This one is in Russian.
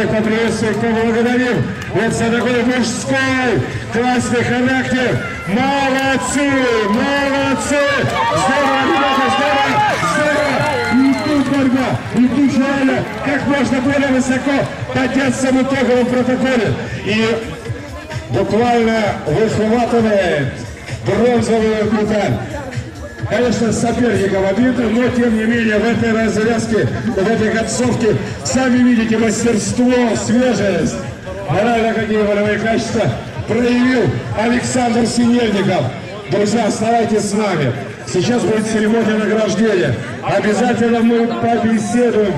рукой поприветствуем, поблагодарим. Вот за такой мужской классный характер. Молодцы, молодцы! Здорово, ребята, здорово, здорово! И тут борьба, и тут желание, как можно более высоко подняться в итоговом протоколе. И буквально выхватывает бронзовую медаль. Конечно, соперникам обидно, но тем не менее в этой развязке, в этой концовке, сами видите мастерство, свежесть, морально какие волевые качества проявил Александр Синельников. Друзья, оставайтесь с нами. Сейчас будет церемония награждения. Обязательно мы побеседуем